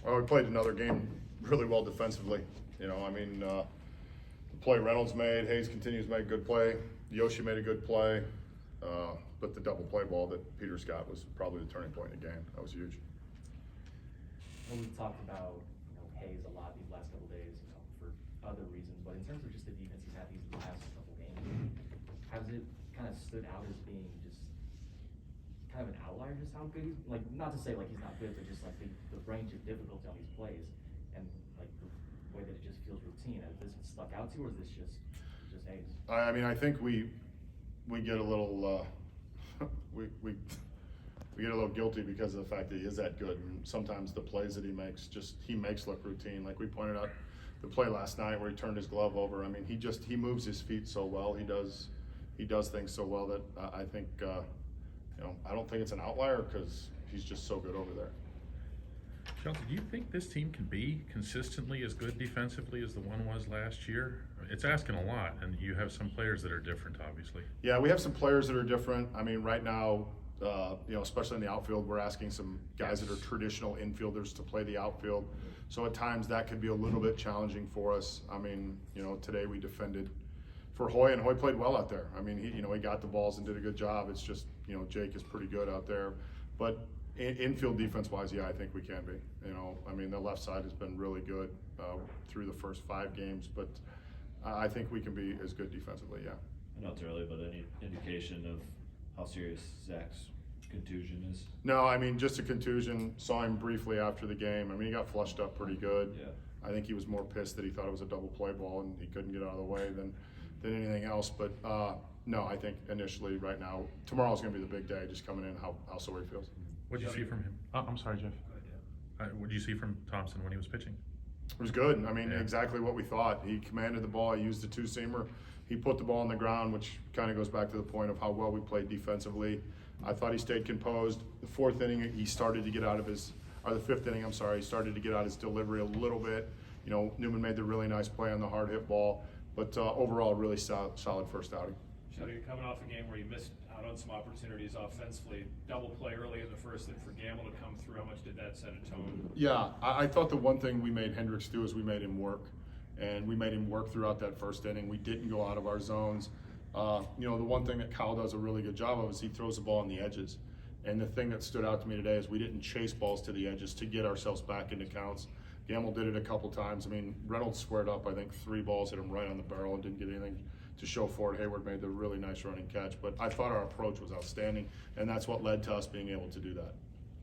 Well, we played another game really well defensively. You know, I mean, the play Reynolds made, Hayes continues to make good play. Yoshi made a good play, but the double play ball that Peter got was probably the turning point in the game. That was huge. Well, we've talked about Hayes a lot these last couple days, for other reasons, but in terms of just the defense he's had these last couple games, has it kind of stood out as being just kind of an outlier, just how good he's, like, not to say like he's not good, but just like the range of difficulty on these plays and like the way that it just feels routine. Has this stuck out to you, or is this just Hayes? I mean, I think we get a little we get a little guilty because of the fact that he is that good, and sometimes the plays that he makes look routine. Like we pointed out the play last night where he turned his glove over. I mean, he moves his feet so well. He does things so well that I think I don't think it's an outlier because he's just so good over there. Shelton, do you think this team can be consistently as good defensively as the one was last year? It's asking a lot, and you have some players that are different, obviously. Yeah, we have some players that are different. I mean, right now, especially in the outfield, we're asking some guys that are traditional infielders to play the outfield. So at times that could be a little bit challenging for us. I mean, today we defended for Hoy, and Hoy played well out there. I mean, he got the balls and did a good job. It's just, Jake is pretty good out there. But infield defense-wise, yeah, I think we can be. I mean, the left side has been really good through the first 5 games, but I think we can be as good defensively, yeah. I know it's early, but any indication of how serious Zach's contusion is? No, I mean, just a contusion. Saw him briefly after the game. I mean, he got flushed up pretty good. Yeah. I think he was more pissed that he thought it was a double play ball and he couldn't get out of the way than anything else. But no, I think initially right now, tomorrow's going to be the big day, just coming in, how sore he feels. What did you see from him? Oh, I'm sorry, Jeff. What did you see from Thompson when he was pitching? It was good. I mean, Yeah. exactly what we thought. He commanded the ball. He used the 2-seamer. He put the ball on the ground, which kind of goes back to the point of how well we played defensively. I thought he stayed composed. The 4th inning, he started to get out of his, or the 5th inning, I'm sorry, he started to get out his delivery a little bit. Newman made the really nice play on the hard hit ball, but overall, really solid first outing. Shelton, you're coming off a game where you missed out on some opportunities offensively. Double play early in the first, and for Gamble to come through, how much did that set a tone? Yeah, I thought the one thing we made Hendricks do is we made him work. And we made him work throughout that first inning. We didn't go out of our zones. The one thing that Kyle does a really good job of is he throws the ball on the edges. And the thing that stood out to me today is we didn't chase balls to the edges to get ourselves back into counts. Gamble did it a couple times. I mean, Reynolds squared up, I think 3 balls hit him right on the barrel and didn't get anything to show for it. Hayward made the really nice running catch. But I thought our approach was outstanding, and that's what led to us being able to do that.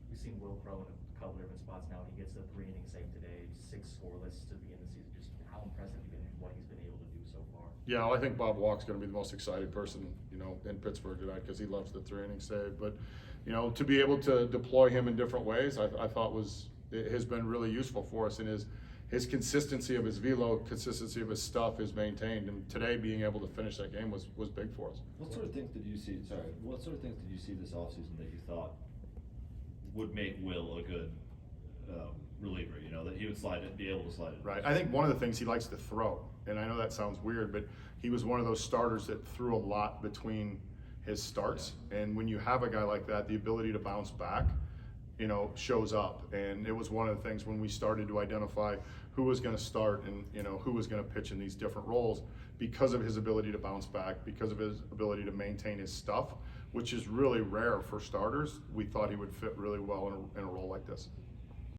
We've seen Will Crow in a couple different spots now. He gets a 3-inning save today, 6 scoreless to begin the season. Just how impressive he's been and what he's been able to do so far. Yeah, well, I think Bob Walk's going to be the most excited person, in Pittsburgh tonight because he loves the 3-inning save. But, to be able to deploy him in different ways, I thought has been really useful for us. And his consistency of his velo, consistency of his stuff is maintained. And today, being able to finish that game was big for us. What sort of things did you see? What sort of things did you see this offseason that you thought would make Will a good reliever? That he would be able to slide it. Right. I think one of the things he likes to throw, and I know that sounds weird, but he was one of those starters that threw a lot between his starts. Yeah. And when you have a guy like that, the ability to bounce back, shows up. And it was one of the things when we started to identify who was going to start and, who was going to pitch in these different roles because of his ability to bounce back, because of his ability to maintain his stuff, which is really rare for starters. We thought he would fit really well in a role like this.